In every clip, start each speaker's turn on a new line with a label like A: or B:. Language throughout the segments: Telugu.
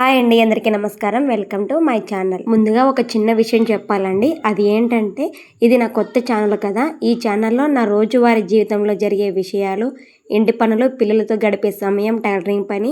A: హాయ్ అండి, అందరికీ నమస్కారం. Welcome to my channel. ముందుగా ఒక చిన్న విషయం చెప్పాలండి. అది ఏంటంటే, ఇది నా కొత్త ఛానల్ కదా. ఈ ఛానల్లో నా రోజువారీ జీవితంలో జరిగే విషయాలు, ఇంటి పనులు, పిల్లలతో గడిపే సమయం, టైలరింగ్ పని,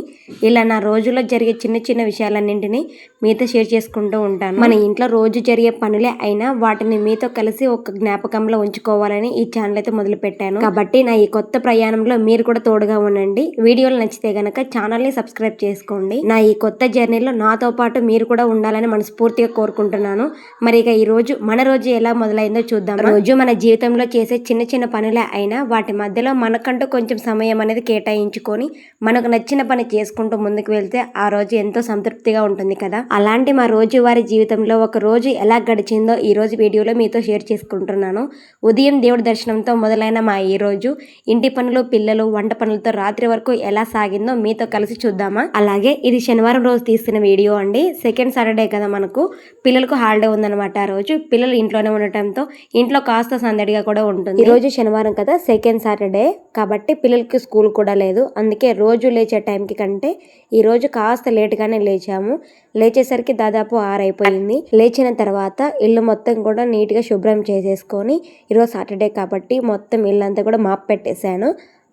A: ఇలా నా రోజుల్లో జరిగే చిన్న చిన్న విషయాలన్నింటినీ మీతో షేర్ చేసుకుంటూ ఉంటాను. మన ఇంట్లో రోజు జరిగే పనులే అయినా వాటిని మీతో కలిసి ఒక జ్ఞాపకంలో ఉంచుకోవాలని ఈ ఛానల్ అయితే మొదలు పెట్టాను. కాబట్టి నా ఈ కొత్త ప్రయాణంలో మీరు కూడా తోడుగా ఉండండి. వీడియోలు నచ్చితే గనక ఛానల్ని సబ్స్క్రైబ్ చేసుకోండి. నా ఈ కొత్త జర్నీలో నాతో పాటు మీరు కూడా ఉండాలని మనస్ఫూర్తిగా కోరుకుంటున్నాను. మరి ఇక ఈ రోజు మన రోజు ఎలా మొదలైందో చూద్దాం. రోజు మన జీవితంలో చేసే చిన్న చిన్న పనులే అయినా వాటి మధ్యలో మనకంటూ కొంచెం సమయం అనేది కేటాయించుకొని మనకు నచ్చిన పని చేసుకుంటూ ముందుకు వెళ్తే ఆ రోజు ఎంతో సంతృప్తిగా ఉంటుంది కదా. అలాంటి మా రోజువారీ జీవితంలో ఒక రోజు ఎలా గడిచిందో ఈ రోజు వీడియోలో మీతో షేర్ చేసుకుంటున్నాను. ఉదయం దేవుడి దర్శనంతో మొదలైన మా ఈ రోజు ఇంటి పనులు, పిల్లలు, వంట పనులతో రాత్రి వరకు ఎలా సాగిందో మీతో కలిసి చూద్దామా. అలాగే ఇది శనివారం రోజు తీస్తున్న వీడియో అండి. సెకండ్ సాటర్డే కదా, మనకు పిల్లలకు హాలిడే ఉందన్నమాట. ఆ రోజు పిల్లలు ఇంట్లోనే ఉండటంతో ఇంట్లో కాస్త సందడిగా కూడా ఉంటుంది. ఈ రోజు శనివారం కదా, సెకండ్ సాటర్డే కాబట్టి పిల్లలకి స్కూల్ కూడా లేదు. అందుకే రోజు లేచే టైంకి కంటే ఈ రోజు కాస్త లేట్గానే లేచాము. లేచేసరికి దాదాపు 6 అయిపోయింది. లేచిన తర్వాత ఇల్లు మొత్తం కూడా నీట్గా శుభ్రం చేసేసుకొని, ఈరోజు సాటర్డే కాబట్టి మొత్తం ఇల్లంతా కూడా మాప్ పెట్టేశాను.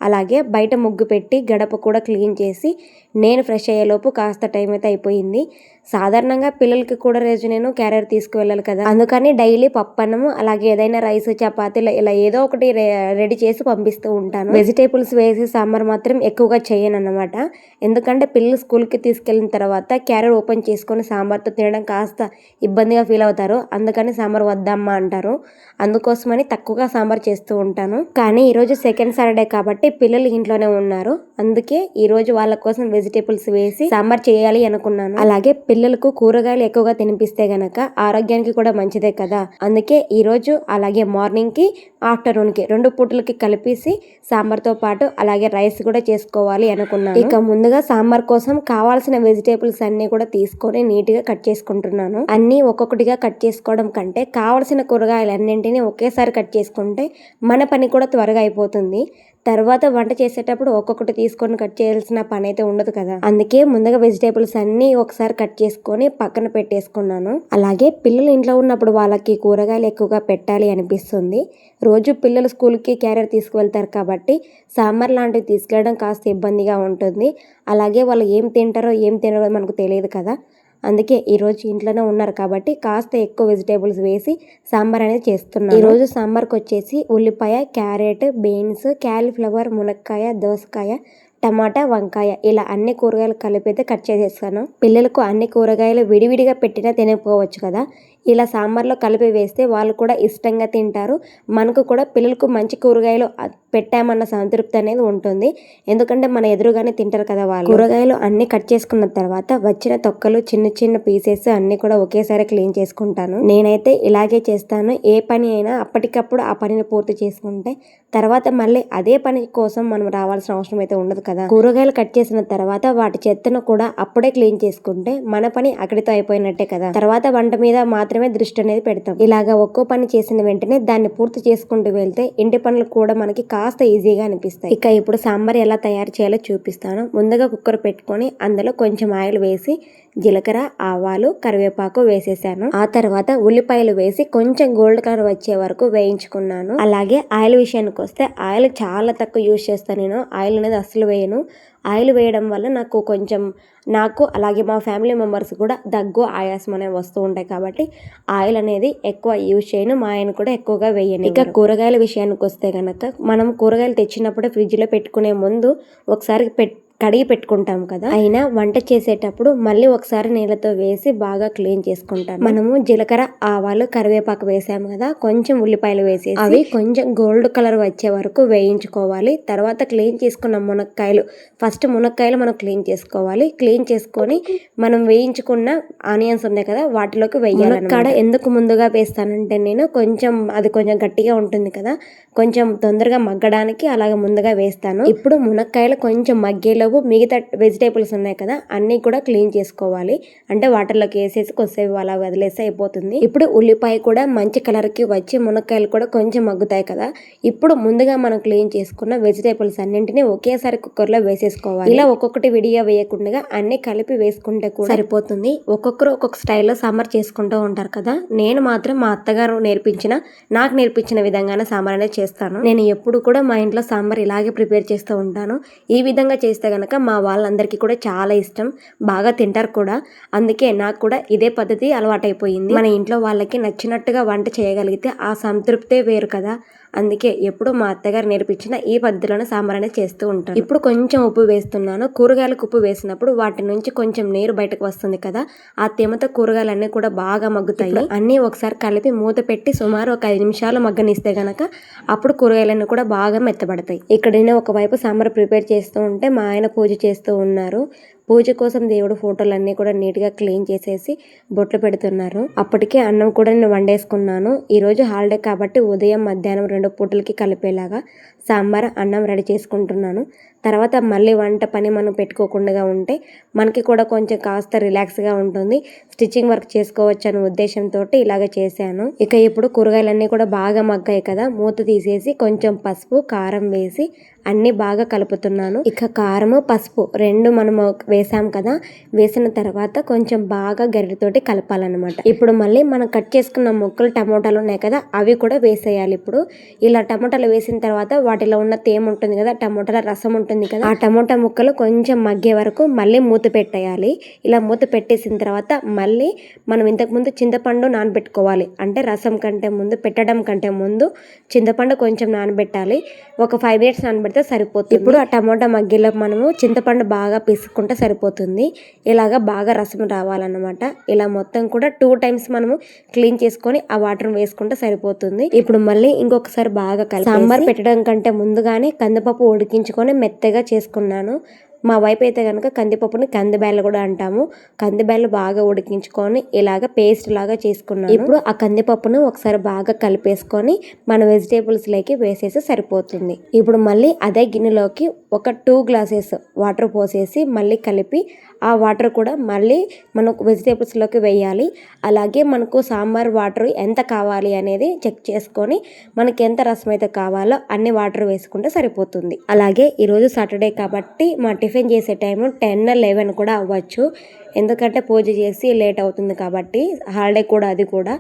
A: అలాగే బయట ముగ్గు పెట్టి గడప కూడా క్లీన్ చేసి నేను ఫ్రెష్ అయ్యేలోపు కాస్త టైం అయితే అయిపోయింది. సాధారణంగా పిల్లలకి కూడా రోజు నేను క్యారియర్ తీసుకువెళ్ళాలి కదా, అందుకని డైలీ పప్పన్నము అలాగే ఏదైనా రైస్, చపాతీలు ఇలా ఏదో ఒకటి రెడీ చేసి పంపిస్తూ ఉంటాను. వెజిటేబుల్స్ వేసి సాంబార్ మాత్రం ఎక్కువగా చేయను అన్నమాట. ఎందుకంటే పిల్లలు స్కూల్కి తీసుకెళ్ళిన తర్వాత క్యారియర్ ఓపెన్ చేసుకొని సాంబార్తో తినడం కాస్త ఇబ్బందిగా ఫీల్ అవుతారు. అందుకని సాంబార్ వద్దమ్మా అంటారు. అందుకోసమని తక్కువగా సాంబార్ చేస్తూ ఉంటాను. కానీ ఈరోజు సెకండ్ సాటర్డే కాబట్టి పిల్లలు ఇంట్లోనే ఉన్నారు. అందుకే ఈరోజు వాళ్ళ కోసం వెజిటేబుల్స్ వేసి సాంబార్ చేయాలి అనుకున్నాను. అలాగే పిల్లలకు కూరగాయలు ఎక్కువగా తినిపిస్తే గనక ఆరోగ్యానికి కూడా మంచిదే కదా. అందుకే ఈరోజు అలాగే మార్నింగ్కి, ఆఫ్టర్నూన్కి 2 పూటలకి కలిపేసి సాంబార్తో పాటు అలాగే రైస్ కూడా చేసుకోవాలి అనుకున్నాను. ఇక ముందుగా సాంబార్ కోసం కావాల్సిన వెజిటేబుల్స్ అన్ని కూడా తీసుకొని నీట్గా కట్ చేసుకుంటున్నాను. అన్ని ఒక్కొక్కటిగా కట్ చేసుకోవడం కంటే కావాల్సిన కూరగాయలు అన్నింటినీ ఒకేసారి కట్ చేసుకుంటే మన పని కూడా త్వరగా అయిపోతుంది. తర్వాత వంట చేసేటప్పుడు ఒక్కొక్కటి తీసుకొని కట్ చేయాల్సిన పని అయితే ఉండదు కదా. అందుకే ముందుగా వెజిటేబుల్స్ అన్ని ఒకసారి కట్ చేసుకొని పక్కన పెట్టేసుకున్నాను. అలాగే పిల్లలు ఇంట్లో ఉన్నప్పుడు వాళ్ళకి కూరగాయలు ఎక్కువగా పెట్టాలి అనిపిస్తుంది. రోజు పిల్లలు స్కూల్కి క్యారియర్ తీసుకువెళ్తారు కాబట్టి సాంబార్ లాంటివి తీసుకెళ్ళడం కాస్త ఇబ్బందిగా ఉంటుంది. అలాగే వాళ్ళు ఏం తింటారో ఏం తినరో మనకు తెలియదు కదా. అందుకే ఈరోజు ఇంట్లోనే ఉన్నారు కాబట్టి కాస్త ఎక్కువ వెజిటేబుల్స్ వేసి సాంబార్ అనేది చేస్తున్నాను. ఈరోజు సాంబార్కి వచ్చేసి ఉల్లిపాయ, క్యారెట్, బీన్స్, క్యాలీఫ్లవర్, మునక్కాయ, దోసకాయ, టమాటా, వంకాయ ఇలా అన్ని కూరగాయలు కలిపైతే కట్ చేసేస్తాను. పిల్లలకు అన్ని కూరగాయలు విడివిడిగా పెట్టినా తినకపోవచ్చు కదా. ఇలా సాంబార్లో కలిపి వేస్తే వాళ్ళు కూడా ఇష్టంగా తింటారు. మనకు కూడా పిల్లలకు మంచి కూరగాయలు పెట్టామన్న సంతృప్తి అనేది ఉంటుంది. ఎందుకంటే మన ఎదురుగానే తింటారు కదా వాళ్ళు. కూరగాయలు అన్ని కట్ చేసుకున్న తర్వాత వచ్చిన తొక్కలు, చిన్న చిన్న పీసెస్ అన్ని కూడా ఒకేసారి క్లీన్ చేసుకుంటాను. నేనైతే ఇలాగే చేస్తాను. ఏ పని అయినా అప్పటికప్పుడు ఆ పనిని పూర్తి చేసుకుంటే తర్వాత మళ్ళీ అదే పని కోసం మనం రావాల్సిన అవసరం అయితే ఉండదు కదా. కూరగాయలు కట్ చేసిన తర్వాత వాటి చెత్తను కూడా అప్పుడే క్లీన్ చేసుకుంటే మన పని అక్కడితో అయిపోయినట్టే కదా. తర్వాత వంట మీద మాత్రమే దృష్టి అనేది పెడతాం. ఇలాగా ఒక్కో పని చేసిన వెంటనే దాన్ని పూర్తి చేసుకుంటూ వెళ్తే ఇంటి పనులు కూడా మనకి కాస్త ఈజీగా అనిపిస్తాయి. ఇక ఇప్పుడు సాంబార్ ఎలా తయారు చేయాలో చూపిస్తాను. ముందుగా కుక్కర్ పెట్టుకొని అందులో కొంచెం ఆయిల్ వేసి జీలకర్ర, ఆవాలు, కరివేపాకు వేసేసాను. ఆ తర్వాత ఉల్లిపాయలు వేసి కొంచెం గోల్డ్ కలర్ వచ్చే వరకు వేయించుకున్నాను. అలాగే ఆయిల్ విషయానికి వస్తే ఆయిల్ చాలా తక్కువ యూజ్ చేస్తాను నేను. ఆయిల్ అనేది అస్సలు వేయను. ఆయిల్ వేయడం వల్ల నాకు అలాగే మా ఫ్యామిలీ మెంబర్స్ కూడా దగ్గు, ఆయాసం అనేవి వస్తూ ఉంటాయి కాబట్టి ఆయిల్ అనేది ఎక్కువ యూజ్ చేయను. మా ఆయన కూడా ఎక్కువగా వేయను. ఇక కూరగాయల విషయానికి వస్తే కనుక మనం కూరగాయలు తెచ్చినప్పుడే ఫ్రిడ్జ్లో పెట్టుకునే ముందు ఒకసారి కడిగి పెట్టుకుంటాం కదా. అయినా వంట చేసేటప్పుడు మళ్ళీ ఒకసారి నీళ్ళతో వేసి బాగా క్లీన్ చేసుకుంటాను. మనము జీలకర్ర, ఆవాలు, కరివేపాకు వేసాము కదా, కొంచెం ఉల్లిపాయలు వేసేసి అవి కొంచెం గోల్డ్ కలర్ వచ్చే వరకు వేయించుకోవాలి. తర్వాత క్లీన్ చేసుకున్న మునక్కాయలు, ఫస్ట్ మునక్కాయలు మనం క్లీన్ చేసుకోవాలి. క్లీన్ చేసుకొని మనం వేయించుకున్న ఆనియన్స్ ఉన్నాయి కదా వాటిలోకి వేయాలి. మునక్కాడ ఎందుకు ముందుగా వేస్తానంటే నేను అది కొంచెం గట్టిగా ఉంటుంది కదా, కొంచెం తొందరగా మగ్గడానికి అలాగే ముందుగా వేస్తాను. ఇప్పుడు మునక్కాయలు కొంచెం మగ్గేలో ఈలోపు మిగతా వెజిటేబుల్స్ ఉన్నాయి కదా అన్నీ కూడా క్లీన్ చేసుకోవాలి. అంటే వాటర్లోకి వేసేసి కొద్దిసేపు అలా వదిలేస్తే అయిపోతుంది. ఇప్పుడు ఉల్లిపాయ కూడా మంచి కలర్కి వచ్చి మునక్కాయలు కూడా కొంచెం మగ్గుతాయి కదా. ఇప్పుడు ముందుగా మనం క్లీన్ చేసుకున్న వెజిటేబుల్స్ అన్నింటినీ ఒకేసారి కుక్కర్లో వేసేసుకోవాలి. ఇలా ఒక్కొక్కటి విడిగా వేయకుండా అన్ని కలిపి వేసుకుంటే కూడా సరిపోతుంది. ఒక్కొక్కరు ఒక్కొక్క స్టైల్లో సాంబార్ చేసుకుంటూ ఉంటారు కదా. నేను మాత్రం మా అత్తగారు నాకు నేర్పించిన విధంగానే సాంబార్ అనేది చేస్తాను. నేను ఎప్పుడు కూడా మా ఇంట్లో సాంబార్ ఇలాగే ప్రిపేర్ చేస్తూ ఉంటాను. ఈ విధంగా చేస్తే గనక మా వాళ్ళందరికీ కూడా చాలా ఇష్టం, బాగా తింటారు కూడా. అందుకే నాకు కూడా ఇదే పద్ధతి అలవాటైపోయింది. మన ఇంట్లో వాళ్ళకి నచ్చినట్టుగా వంట చేయగలిగితే ఆ సంతృప్తే వేరు కదా. అందుకే ఎప్పుడు మా అత్తగారు నేర్పించిన ఈ పద్ధతిలోనే సాంబార్ అనేది చేస్తూ ఉంటాను. ఇప్పుడు కొంచెం ఉప్పు వేస్తున్నాను. కూరగాయలకు ఉప్పు వేసినప్పుడు వాటి నుంచి కొంచెం నీరు బయటకు వస్తుంది కదా, ఆ తేమతో కూరగాయలన్నీ కూడా బాగా మగ్గుతాయి. అన్నీ ఒకసారి కలిపి మూత పెట్టి సుమారు ఒక 5 నిమిషాలు మగ్గనిస్తే గనక అప్పుడు కూరగాయలన్నీ కూడా బాగా మెత్తబడతాయి. ఇక్కడ నేను ఒకవైపు సాంబార్ ప్రిపేర్ చేస్తూ ఉంటే మా ఆయన పూజ చేస్తూ ఉన్నారు. పూజ కోసం దేవుడు ఫోటోలన్నీ కూడా నీట్గా క్లీన్ చేసేసి బొట్లు పెడుతున్నారు. అప్పటికే అన్నం కూడా నేను వండేసుకున్నాను. ఈరోజు హాలిడే కాబట్టి ఉదయం మధ్యాహ్నం 2 పూటలకి కలిపేలాగా సాంబార్ అన్నం రెడీ చేసుకుంటున్నాను. తర్వాత మళ్ళీ వంట పని మనం పెట్టుకోకుండా ఉంటే మనకి కూడా కొంచెం కాస్త రిలాక్స్గా ఉంటుంది. స్టిచ్చింగ్ వర్క్ చేసుకోవచ్చు అనే ఉద్దేశంతో ఇలాగ చేశాను. ఇక ఇప్పుడు కూరగాయలన్నీ కూడా బాగా మగ్గాయి కదా, మూత తీసేసి కొంచెం పసుపు కారం వేసి అన్నీ బాగా కలుపుతున్నాను. ఇక కారము పసుపు 2 మనము వేసాం కదా, వేసిన తర్వాత కొంచెం బాగా గరిటెతోటి కలపాలన్నమాట. ఇప్పుడు మళ్ళీ మనం కట్ చేసుకున్న ముక్కలు టమోటాలు ఉన్నాయి కదా అవి కూడా వేసేయాలి. ఇప్పుడు ఇలా టమోటాలు వేసిన తర్వాత వాటిలో ఉన్న తేమ ఉంటుంది కదా, టమోటాల రసం ఉంటుంది కదా, ఆ టమోటా ముక్కలు కొంచెం మగ్గే వరకు మళ్ళీ మూత పెట్టేయాలి. ఇలా మూత పెట్టేసిన తర్వాత మళ్ళీ మనం ఇంతకుముందు చింతపండు నానబెట్టుకోవాలి. అంటే రసం కంటే ముందు, పెట్టడం కంటే ముందు చింతపండు కొంచెం నానబెట్టాలి. ఒక 5 మినిట్స్ నానబెడితే సరిపోతుంది. ఇప్పుడు ఆ టమోటా మగ్గిలో మనము చింతపండు బాగా పీసుకుంటే సరిపోతుంది. ఇలాగా బాగా రసం రావాలన్నమాట. ఇలా మొత్తం కూడా 2 టైమ్స్ మనము క్లీన్ చేసుకొని ఆ వాటర్ వేసుకుంటే సరిపోతుంది. ఇప్పుడు మళ్ళీ ఇంకొకసారి బాగా కలిపి సాంబార్ పెట్టడం కంటే ముందుగానే కందిపప్పు ఉడికించుకొని మెత్తగా చేసుకున్నాను. మా వైపు అయితే కనుక కందిపప్పుని కందిబ్యాళ్ళు కూడా అంటాము. కందిబ్యాళ్ళు బాగా ఉడికించుకొని ఇలాగ పేస్ట్ లాగా చేసుకున్నాను. ఇప్పుడు ఆ కందిపప్పును ఒకసారి బాగా కలిపేసుకొని మన వెజిటేబుల్స్లోకి వేసేసి సరిపోతుంది. ఇప్పుడు మళ్ళీ అదే గిన్నెలోకి ఒక 2 గ్లాసెస్ వాటర్ పోసేసి మళ్ళీ కలిపి ఆ వాటర్ కూడా మళ్ళీ మనకు వెజిటేబుల్స్లోకి వేయాలి. అలాగే మనకు సాంబార్ వాటర్ ఎంత కావాలి అనేది చెక్ చేసుకొని మనకి ఎంత రసం అయితే కావాలో అన్ని వాటర్ వేసుకుంటే సరిపోతుంది. అలాగే ఈరోజు సాటర్డే కాబట్టి మా టిఫిన్ చేసే టైము 10-11 కూడా అవ్వచ్చు. ఎందుకంటే పూజ చేసి లేట్ అవుతుంది కాబట్టి, హాలిడే కూడా అది కూడా.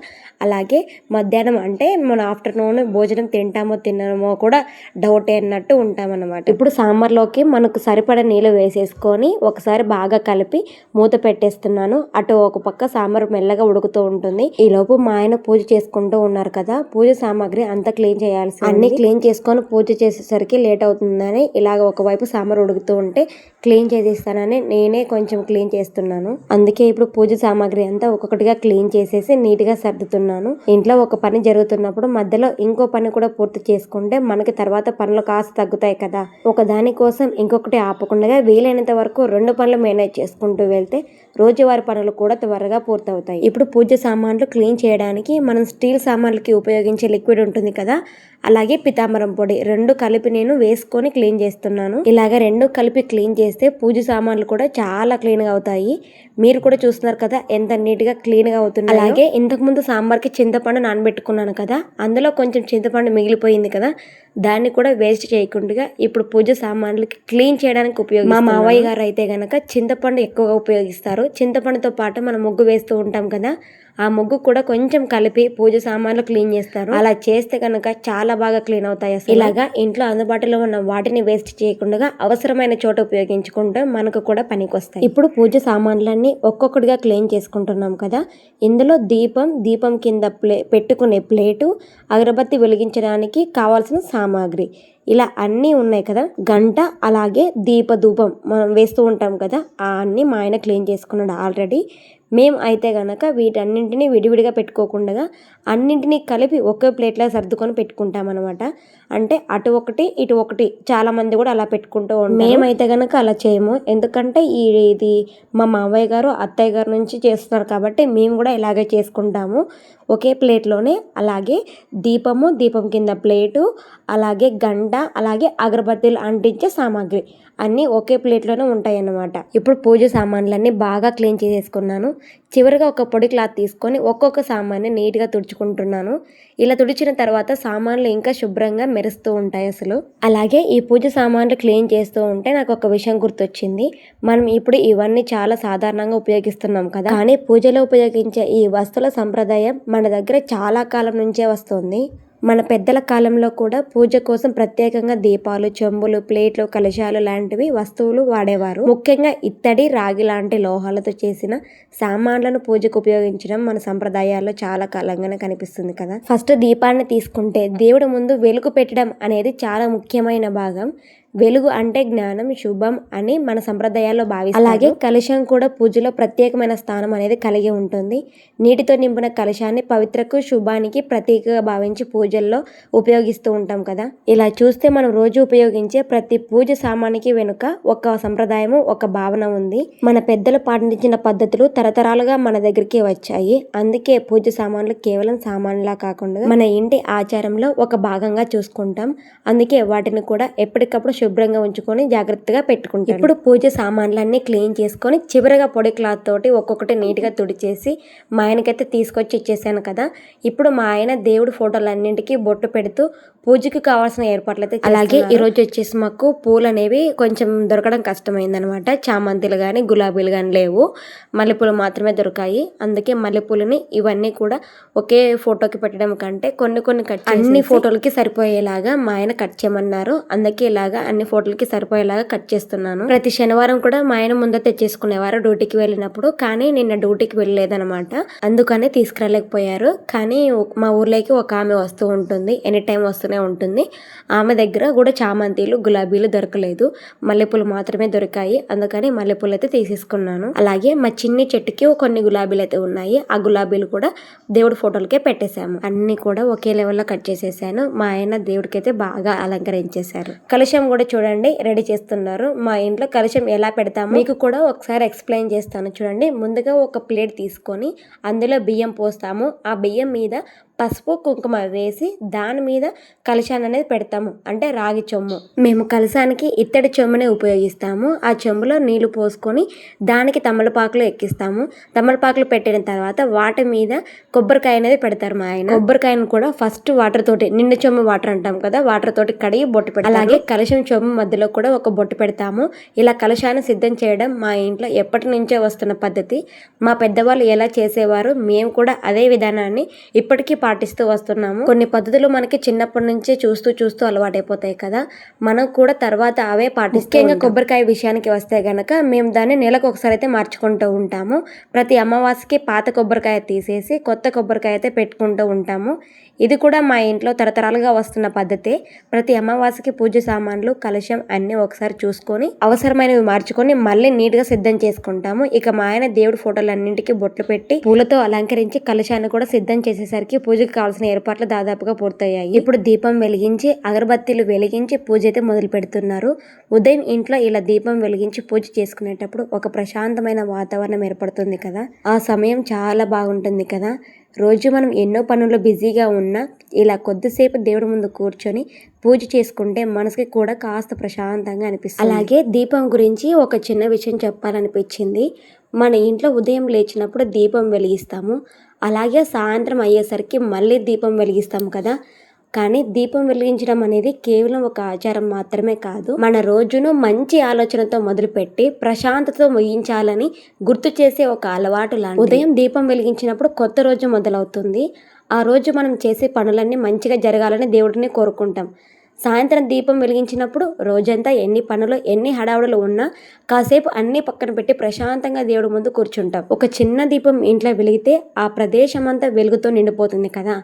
A: అలాగే మధ్యాహ్నం అంటే మన ఆఫ్టర్నూన్ భోజనం తింటామో తినమో కూడా డౌటే అన్నట్టు ఉంటామన్నమాట. ఇప్పుడు సాంబార్లోకి మనకు సరిపడా నీళ్ళు వేసేసుకొని ఒకసారి బాగా కలిపి మూత పెట్టేస్తున్నాను. అటు ఒక పక్క సాంబార్ మెల్లగా ఉడుకుతూ ఉంటుంది. ఈలోపు మా ఆయన పూజ చేసుకుంటూ ఉన్నారు కదా, పూజ సామాగ్రి అంతా క్లీన్ చేయాల్సి అన్ని క్లీన్ చేసుకొని పూజ చేసేసరికి లేట్ అవుతుందని ఇలాగ ఒకవైపు సాంబార్ ఉడుకుతూ ఉంటే క్లీన్ చేసేస్తానని నేనే కొంచెం క్లీన్ చేస్తున్నాను. అందుకే ఇప్పుడు పూజ సామాగ్రి అంతా ఒక్కొక్కటిగా క్లీన్ చేసేసి నీట్గా సర్దుతున్నాను. ఇంట్లో ఒక పని జరుగుతున్నప్పుడు మధ్యలో ఇంకో పని కూడా పూర్తి చేసుకుంటే మనకి తర్వాత పనులు కాస్త తగ్గుతాయి కదా. ఒక దాని కోసం ఇంకొకటి ఆపకుండా వీలైనంత వరకు 2 పనులు మేనేజ్ చేసుకుంటూ వెళ్తే రోజువారి పనులు కూడా త్వరగా పూర్తవుతాయి. ఇప్పుడు పూజ సామాన్లు క్లీన్ చేయడానికి మనం స్టీల్ సామాన్లకి ఉపయోగించే లిక్విడ్ ఉంటుంది కదా, అలాగే పితాంబరం పొడి 2 కలిపి నేను వేసుకొని క్లీన్ చేస్తున్నాను. ఇలాగ 2 కలిపి క్లీన్ చేస్తే పూజ సామాన్లు కూడా చాలా క్లీన్గా అవుతాయి. మీరు కూడా చూస్తున్నారు కదా ఎంత నీట్గా క్లీన్గా అవుతుంది. అలాగే ఇంతకుముందు సాంబార్కి చింతపండు నానబెట్టుకున్నాను కదా, అందులో కొంచెం చింతపండు మిగిలిపోయింది కదా, దాన్ని కూడా వేస్ట్ చేయకుండా ఇప్పుడు పూజ సామాన్లకి క్లీన్ చేయడానికి ఉపయోగిస్తాను. మా మావయ్య గారు అయితే గనక చింతపండు ఎక్కువగా ఉపయోగిస్తారు. చింతపండుతో పాటు మనం ముగ్గు వేస్తూ ఉంటాం కదా, ఆ ముగ్గు కూడా కొంచెం కలిపి పూజ సామాన్లు క్లీన్ చేస్తారు. అలా చేస్తే కనుక చాలా బాగా క్లీన్ అవుతాయి. ఇలాగా ఇంట్లో అందుబాటులో ఉన్న వాటిని వేస్ట్ చేయకుండా అవసరమైన చోట ఉపయోగించుకుంటే మనకు కూడా పనికి వస్తాయి. ఇప్పుడు పూజ సామాన్లన్నీ ఒక్కొక్కటిగా క్లీన్ చేసుకుంటున్నాం కదా, ఇందులో దీపం కింద పెట్టుకునే ప్లేటు, అగరబత్తి వెలిగించడానికి కావాల్సిన సామాగ్రి ఇలా అన్నీ ఉన్నాయి కదా, గంట, అలాగే ధూపం మనం వేస్తూ ఉంటాం కదా, ఆ అన్నీ మా ఆయన క్లీన్ చేసుకున్నాడు ఆల్రెడీ. మేము అయితే గనక వీటన్నింటినీ విడివిడిగా పెట్టుకోకుండా అన్నింటినీ కలిపి ఒకే ప్లేట్లో సర్దుకొని పెట్టుకుంటాం అనమాట. అంటే అటు ఒకటి ఇటు ఒకటి, చాలా మంది కూడా అలా పెట్టుకుంటూ ఉంటాం. మేమైతే గనక అలా చేయము. ఎందుకంటే ఇది మా మావయ్య గారు అత్తయ్య గారు నుంచి చేస్తున్నారు కాబట్టి మేము కూడా ఇలాగే చేసుకుంటాము. ఒకే ప్లేట్లోనే అలాగే దీపం కింద ప్లేటు, అలాగే గంట, కుండ, అలాగే అగరబత్తీలు అంటించే సామాగ్రి అన్నీ ఒకే ప్లేట్లోనే ఉంటాయి అన్నమాట. ఇప్పుడు పూజ సామాన్లన్నీ బాగా క్లీన్ చేసేసుకున్నాను. చివరిగా ఒక పొడి క్లాత్ తీసుకొని ఒక్కొక్క సామాన్ని నీట్గా తుడుచుకుంటున్నాను. ఇలా తుడిచిన తర్వాత సామాన్లు ఇంకా శుభ్రంగా మెరుస్తూ ఉంటాయి అసలు. అలాగే ఈ పూజ సామాన్లు క్లీన్ చేస్తూ ఉంటే నాకు ఒక విషయం గుర్తొచ్చింది. మనం ఇప్పుడు ఇవన్నీ చాలా సాధారణంగా ఉపయోగిస్తున్నాం కదా, కానీ పూజలో ఉపయోగించే ఈ వస్తువుల సంప్రదాయం మన దగ్గర చాలా కాలం నుంచే వస్తుంది. మన పెద్దల కాలంలో కూడా పూజ కోసం ప్రత్యేకంగా దీపాలు, చెంబులు, ప్లేట్లు, కలశాలు లాంటివి వస్తువులు వాడేవారు. ముఖ్యంగా ఇత్తడి, రాగి లాంటి లోహాలతో చేసిన సామాన్లను పూజకు ఉపయోగించడం మన సంప్రదాయాల్లో చాలా కాలంగానే కనిపిస్తుంది కదా. ఫస్ట్ దీపాన్ని తీసుకుంటే దేవుడి ముందు వెలుగు పెట్టడం అనేది చాలా ముఖ్యమైన భాగం. వెలుగు అంటే జ్ఞానం, శుభం అని మన సంప్రదాయాల్లో భావిస్తారు. అలాగే కలశం కూడా పూజలో ప్రత్యేకమైన స్థానం అనేది కలిగి ఉంటుంది. నీటితో నింపిన కలశాన్ని పవిత్రకు, శుభానికి ప్రతీకగా భావించి పూజల్లో ఉపయోగిస్తూ ఉంటాం కదా. ఇలా చూస్తే మనం రోజు ఉపయోగించే ప్రతి పూజ సామానికి వెనుక ఒక సంప్రదాయము, ఒక భావన ఉంది. మన పెద్దలు పాటించిన పద్ధతులు తరతరాలుగా మన దగ్గరికి వచ్చాయి. అందుకే పూజ సామాన్లు కేవలం సామాన్లా కాకుండా మన ఇంటి ఆచారంలో ఒక భాగంగా చూసుకుంటాం. అందుకే వాటిని కూడా ఎప్పటికప్పుడు శుభ్రంగా ఉంచుకొని జాగ్రత్తగా పెట్టుకుంటాం. ఇప్పుడు పూజ సామాన్లన్నీ క్లీన్ చేసుకొని చివరిగా పొడి క్లాత్ తోటి ఒక్కొక్కటి నీట్గా తుడిచేసి మా ఆయనకైతే తీసుకొచ్చి ఇచ్చేసాను కదా. ఇప్పుడు మా ఆయన దేవుడి ఫోటోలన్నింటికి బొట్టు పెడుతూ పూజకి కావాల్సిన ఏర్పాట్లు అయితే. అలాగే ఈరోజు వచ్చేసి మాకు పూలు అనేవి కొంచెం దొరకడం కష్టమైందనమాట. చామంతిలు కానీ గులాబీలు కానీ లేవు, మల్లెపూలు మాత్రమే దొరికాయి. అందుకే మల్లెపూలని ఇవన్నీ కూడా ఒకే ఫోటోకి పెట్టడం కంటే కొన్ని కట్ అన్ని ఫోటోలకి సరిపోయేలాగా మా ఆయన కట్ చేయమన్నారు. అందుకే ఇలాగా అన్ని ఫోటోలకి సరిపోయేలాగా కట్ చేస్తున్నాను. ప్రతి శనివారం కూడా మా ఆయన ముందర తెచ్చేసుకునేవారు డ్యూటీకి వెళ్ళినప్పుడు, కానీ నిన్న డ్యూటీకి వెళ్ళలేదనమాట. అందుకనే తీసుకురాలేకపోయారు. కానీ మా ఊర్లోకి ఒక ఆమె వస్తూ ఉంటుంది, ఎనీ టైం వస్తూనే ఉంటుంది. ఆమె దగ్గర కూడా చామంతిలు, గులాబీలు దొరకలేదు, మల్లెపూలు మాత్రమే దొరికాయి. అందుకని మల్లెపూలు అయితే తీసేసుకున్నాను. అలాగే మా చిన్ని చెట్టుకి కొన్ని గులాబీలు అయితే ఉన్నాయి. ఆ గులాబీలు కూడా దేవుడి ఫోటోలకే పెట్టేశాము. అన్ని కూడా ఒకే లెవెల్లో కట్ చేసేసాను. మా ఆయన దేవుడికి అయితే బాగా అలంకరించేశారు. కలశం కూడా చూడండి రెడీ చేస్తున్నారు. మా ఇంట్లో కలశం ఎలా పెడతామో మీకు కూడా ఒకసారి ఎక్స్ప్లెయిన్ చేస్తాను చూడండి. ముందుగా ఒక ప్లేట్ తీసుకొని అందులో బియ్యం పోస్తాము. ఆ బియ్యం మీద పసుపు, కుంకుమ వేసి దాని మీద కలశాన్ని అనేది పెడతాము, అంటే రాగి చెంబు. మేము కలశానికి ఇత్తడి చెంబునే ఉపయోగిస్తాము. ఆ చెంబులో నీళ్లు పోసుకొని దానికి తమలపాకులు ఎక్కిస్తాము. తమలపాకులు పెట్టిన తర్వాత వాటి మీద కొబ్బరికాయ అనేది పెడతారు మా ఆయన. కొబ్బరికాయను కూడా ఫస్ట్ వాటర్ తోటి, నిండు చెంబు వాటర్ అంటాం కదా, వాటర్ తోటి కడిగి బొట్టు పెడతారు. అలాగే కలశం చెంబు మధ్యలో కూడా ఒక బొట్టు పెడతాము. ఇలా కలశాన్ని సిద్ధం చేయడం మా ఇంట్లో ఎప్పటి నుంచే వస్తున్న పద్ధతి. మా పెద్దవాళ్ళు ఎలా చేసేవారు, మేము కూడా అదే విధానాన్ని ఇప్పటికీ పాటిస్తూ వస్తున్నాము. కొన్ని పద్ధతులు మనకి చిన్నప్పటి నుంచే చూస్తూ అలవాటైపోతాయి కదా, మనం కూడా తర్వాత అవే పాటిస్తాం. ముఖ్యంగా కొబ్బరికాయ విషయానికి వస్తే గనక మేము దాన్ని నెలకు ఒకసారి అయితే మార్చుకుంటూ ఉంటాము. ప్రతి అమావాస్యకి పాత కొబ్బరికాయ తీసేసి కొత్త కొబ్బరికాయ అయితే పెట్టుకుంటూ ఉంటాము. ఇది కూడా మా ఇంట్లో తరతరాలుగా వస్తున్న పద్ధతే. ప్రతి అమావాస్యకి పూజ సామాన్లు, కలశం అన్నీ ఒకసారి చూసుకొని అవసరమైనవి మార్చుకొని మళ్ళీ నీట్గా సిద్ధం చేసుకుంటాము. ఇక మా ఆయన దేవుడి ఫోటోలన్నింటికి బొట్లు పెట్టి పూలతో అలంకరించి కలశాన్ని కూడా సిద్ధం చేసేసరికి పూజకి కావాల్సిన ఏర్పాట్లు దాదాపుగా పూర్తయ్యాయి. ఇప్పుడు దీపం వెలిగించి అగరబత్తీలు వెలిగించి పూజ అయితే మొదలు పెడుతున్నారు. ఉదయం ఇంట్లో ఇలా దీపం వెలిగించి పూజ చేసుకునేటప్పుడు ఒక ప్రశాంతమైన వాతావరణం ఏర్పడుతుంది కదా, ఆ సమయం చాలా బాగుంటుంది కదా. రోజు మనం ఎన్నో పనుల్లో బిజీగా ఉన్నా ఇలా కొద్దిసేపు దేవుడి ముందు కూర్చొని పూజ చేసుకుంటే మనసుకి కూడా కాస్త ప్రశాంతంగా అనిపిస్తుంది. అలాగే దీపం గురించి ఒక చిన్న విషయం చెప్పాలనిపించింది. మన ఇంట్లో ఉదయం లేచినప్పుడు దీపం వెలిగిస్తాము, అలాగే సాయంత్రం అయ్యేసరికి మళ్ళీ దీపం వెలిగిస్తాము కదా. కానీ దీపం వెలిగించడం అనేది కేవలం ఒక ఆచారం మాత్రమే కాదు, మన రోజును మంచి ఆలోచనతో మొదలుపెట్టి ప్రశాంతతతో ముగించాలని గుర్తు చేసే ఒక అలవాటు లాంటిది. ఉదయం దీపం వెలిగించినప్పుడు కొత్త రోజు మొదలవుతుంది. ఆ రోజు మనం చేసే పనులన్నీ మంచిగా జరగాలని దేవుడిని కోరుకుంటాం. సాయంత్రం దీపం వెలిగించినప్పుడు రోజంతా ఎన్ని పనులు, ఎన్ని హడావుడులు ఉన్నా కాసేపు అన్నీ పక్కన పెట్టి ప్రశాంతంగా దేవుడి ముందు కూర్చుంటాం. ఒక చిన్న దీపం ఇంట్లో వెలిగితే ఆ ప్రదేశం అంతా వెలుగుతో నిండిపోతుంది కదా.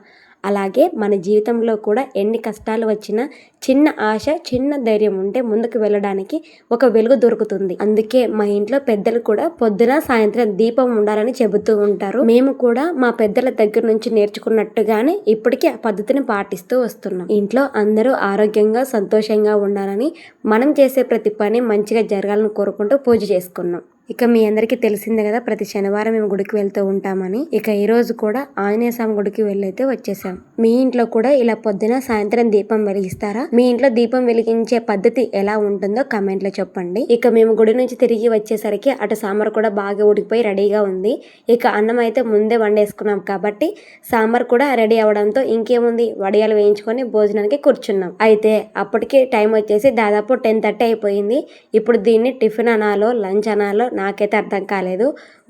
A: అలాగే మన జీవితంలో కూడా ఎన్ని కష్టాలు వచ్చినా చిన్న ఆశ, చిన్న ధైర్యం ఉంటే ముందుకు వెళ్ళడానికి ఒక వెలుగు దొరుకుతుంది. అందుకే మా ఇంట్లో పెద్దలు కూడా పొద్దున సాయంత్రం దీపం ఉండాలని చెబుతూ ఉంటారు. మేము కూడా మా పెద్దల దగ్గర నుంచి నేర్చుకున్నట్టుగానే ఇప్పటికీ ఆ పద్ధతిని పాటిస్తూ వస్తున్నాం. ఇంట్లో అందరూ ఆరోగ్యంగా, సంతోషంగా ఉండాలని, మనం చేసే ప్రతి పని మంచిగా జరగాలని కోరుకుంటూ పూజ చేసుకున్నాం. ఇక మీ అందరికీ తెలిసిందే కదా, ప్రతి శనివారం మేము గుడికి వెళ్తూ ఉంటామని. ఇక ఈ రోజు కూడా ఆంజనేయ స్వామి గుడికి వెళ్ళైతే వచ్చేసాం. మీ ఇంట్లో కూడా ఇలా పొద్దున సాయంత్రం దీపం వెలిగిస్తారా? మీ ఇంట్లో దీపం వెలిగించే పద్ధతి ఎలా ఉంటుందో కమెంట్ లో చెప్పండి. ఇక మేము గుడి నుంచి తిరిగి వచ్చేసరికి అటు సాంబార్ కూడా బాగా ఉడికిపోయి రెడీగా ఉంది. ఇక అన్నం అయితే ముందే వండేసుకున్నాం కాబట్టి సాంబార్ కూడా రెడీ అవడంతో ఇంకేముంది, వడియాలు వేయించుకొని భోజనానికి కూర్చున్నాం. అయితే అప్పటికి టైం వచ్చేసి దాదాపు 10:30 అయిపోయింది. ఇప్పుడు దీన్ని టిఫిన్ అనాలో లంచ్ అనాలో నాకైతే అర్థం కాలేదు.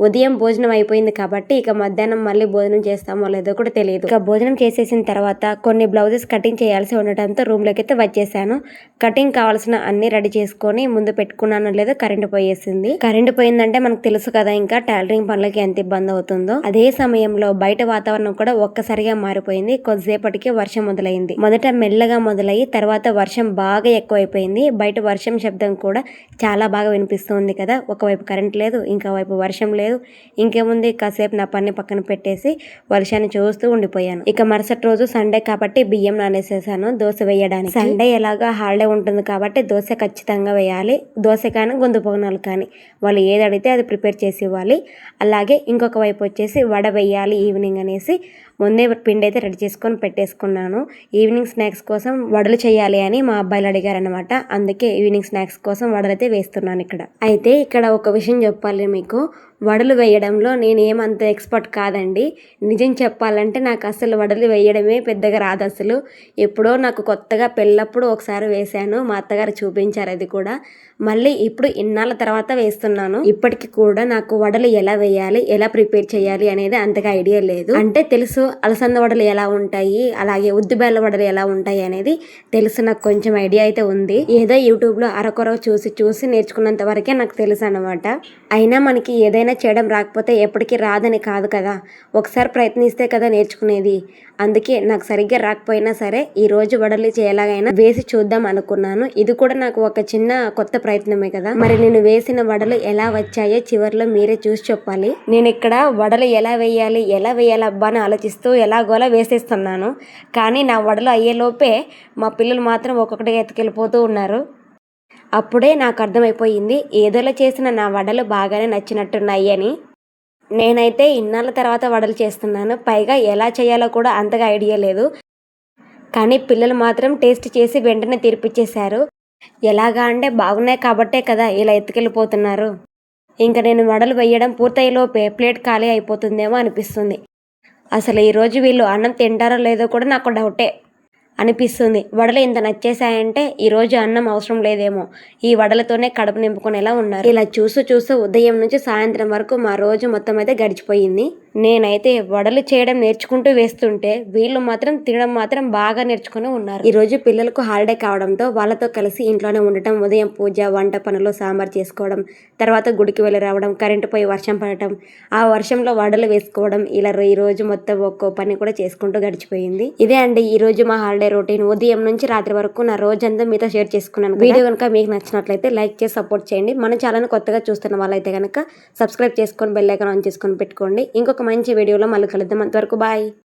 A: ఉదయం భోజనం అయిపోయింది కాబట్టి ఇక మధ్యాహ్నం మళ్ళీ భోజనం చేస్తామో లేదో కూడా తెలియదు. ఇక భోజనం చేసేసిన తర్వాత కొన్ని బ్లౌజెస్ కటింగ్ చేయాల్సి ఉండటంతో రూమ్ లోకి అయితే వచ్చేసాను. కటింగ్ కావాల్సిన అన్ని రెడీ చేసుకొని ముందు పెట్టుకున్నాను లేదో కరెంట్ పోయేసింది. కరెంట్ పోయిందంటే మనకు తెలుసు కదా, ఇంకా టైలరింగ్ పనులకి ఎంత ఇబ్బంది అవుతుందో. అదే సమయంలో బయట వాతావరణం కూడా ఒక్కసారిగా మారిపోయింది. కొద్దిసేపటికి వర్షం మొదలైంది. మొదట మెల్లగా మొదలయ్యి తర్వాత వర్షం బాగా ఎక్కువైపోయింది. బయట వర్షం శబ్దం కూడా చాలా బాగా వినిపిస్తుంది కదా. ఒకవైపు కరెంట్ లేదు, ఇంకా వైపు వర్షం లేదు. ఇంకేముంది, కాసేపు నా పని పక్కన పెట్టేసి వర్షాన్ని చూస్తూ ఉండిపోయాను. ఇక మరుసటి రోజు సండే కాబట్టి బియ్యం నానేసేసాను దోశ వేయడానికి. సండే ఎలాగా హాలిడే ఉంటుంది కాబట్టి దోశ ఖచ్చితంగా వేయాలి. దోశ కానీ గొంతు పొగనాలు కానీ వాళ్ళు ఏది అడిగితే అది ప్రిపేర్ చేసి ఇవ్వాలి. అలాగే ఇంకొక వైపు వచ్చేసి వడ వేయాలి ఈవినింగ్ అనేసి ముందే పిండి అయితే రెడీ చేసుకొని పెట్టేసుకున్నాను. ఈవినింగ్ స్నాక్స్ కోసం వడలు చేయాలి అని మా అబ్బాయిలు అడిగారనమాట. అందుకే ఈవినింగ్ స్నాక్స్ కోసం వడలు అయితే వేస్తున్నాను ఇక్కడ. అయితే ఇక్కడ ఒక విషయం చెప్పాలి మీకు, వడలు వేయడంలో నేను ఏమంత ఎక్స్పర్ట్ కాదండి. నిజం చెప్పాలంటే నాకు అసలు వడలు వేయడమే పెద్దగా రాదు అసలు. ఎప్పుడో నాకు కొత్తగా పెళ్ళప్పుడు ఒకసారి వేశాను, మా అత్తగారు చూపించారు అది కూడా. మళ్ళీ ఇప్పుడు ఇన్నాళ్ళ తర్వాత వేస్తున్నాను. ఇప్పటికి కూడా నాకు వడలు ఎలా వేయాలి, ఎలా ప్రిపేర్ చేయాలి అనేది అంతగా ఐడియా లేదు. అంటే తెలుసు అలసంద వడలు ఎలా ఉంటాయి, అలాగే ఉద్దిబెల్ల వడలు ఎలా ఉంటాయి అనేది తెలుసు. నాకు కొంచెం ఐడియా అయితే ఉంది. ఏదో యూట్యూబ్లో అరకొర చూసి నేర్చుకున్నంత వరకే నాకు తెలుసు అనమాట. అయినా మనకి ఏదైనా చేయడం రాకపోతే ఎప్పటికీ రాదని కాదు కదా, ఒకసారి ప్రయత్నిస్తే కదా నేర్చుకునేది. అందుకే నాకు సరిగ్గా రాకపోయినా సరే ఈ రోజు వడలు ఎలాగైనా వేసి చూద్దాం అనుకున్నాను. ఇది కూడా నాకు ఒక చిన్న కొత్త ప్రయత్నమే కదా. మరి నేను వేసిన వడలు ఎలా వచ్చాయో చివరిలో మీరే చూసి చెప్పాలి. నేను ఇక్కడ వడలు ఎలా వేయాలి అబ్బా అని ఆలోచిస్తూ ఎలాగోలా వేసేస్తున్నాను. కానీ నా వడలు అయ్యేలోపే మా పిల్లలు మాత్రం ఒక్కొక్కటిగా ఎత్తుకెళ్ళిపోతూ ఉన్నారు. అప్పుడే నాకు అర్థమైపోయింది ఏదోలా చేసిన నా వడలు బాగానే నచ్చినట్టున్నాయి అని. నేనైతే ఇన్నాళ్ళ తర్వాత వడలు చేస్తున్నాను, పైగా ఎలా చేయాలో కూడా అంతగా ఐడియా లేదు. కానీ పిల్లలు మాత్రం టేస్ట్ చేసి వెంటనే తీర్పిచ్చేశారు. ఎలాగా అంటే బాగున్నాయి కాబట్టే కదా ఇలా ఎత్తుకెళ్ళిపోతున్నారు. ఇంకా నేను వడలు వేయడం పూర్తయ్యేలోపే ప్లేట్ ఖాళీ అయిపోతుందేమో అనిపిస్తుంది. అసలు ఈరోజు వీళ్ళు అన్నం తింటారో లేదో కూడా నాకు డౌటే అనిపిస్తుంది. వడలు ఇంత నచ్చేసాయంటే ఈరోజు అన్నం అవసరం లేదేమో, ఈ వడలతోనే కడుపు నింపుకునేలా ఉన్నారు. ఇలా చూస్తూ ఉదయం నుంచి సాయంత్రం వరకు మా రోజు మొత్తం అయితే గడిచిపోయింది. నేనైతే వడలు చేయడం నేర్చుకుంటూ వేస్తుంటే వీళ్ళు మాత్రం తినడం మాత్రం బాగా నేర్చుకుని ఉన్నారు. ఈరోజు పిల్లలకు హాలిడే కావడంతో వాళ్ళతో కలిసి ఇంట్లోనే ఉండటం, ఉదయం పూజ, వంట పనులు, సాంబార్ చేసుకోవడం, తర్వాత గుడికి వెళ్ళి రావడం, కరెంటు పోయి వర్షం పడటం, ఆ వర్షంలో వడలు వేసుకోవడం, ఇలా ఈ రోజు మొత్తం ఒక్కో పని కూడా చేసుకుంటూ గడిచిపోయింది. ఇదే అండి ఈ రోజు మా హాలిడే రొటీన్. ఉదయం నుంచి రాత్రి వరకు నా రోజంతా మీతో షేర్ చేసుకున్నాను. వీడియో కనుక మీకు నచ్చినట్లయితే లైక్ చేసి సపోర్ట్ చేయండి. మన ఛానల్ కొత్తగా చూస్తున్న వాళ్ళైతే కనుక సబ్స్క్రైబ్ చేసుకొని బెల్ ఐకాన్ ఆన్ చేసుకొని పెట్టుకోండి. ఇంకొక మంచి వీడియోలో మళ్ళీ కలుద్దాం. అంతవరకు బాయ్.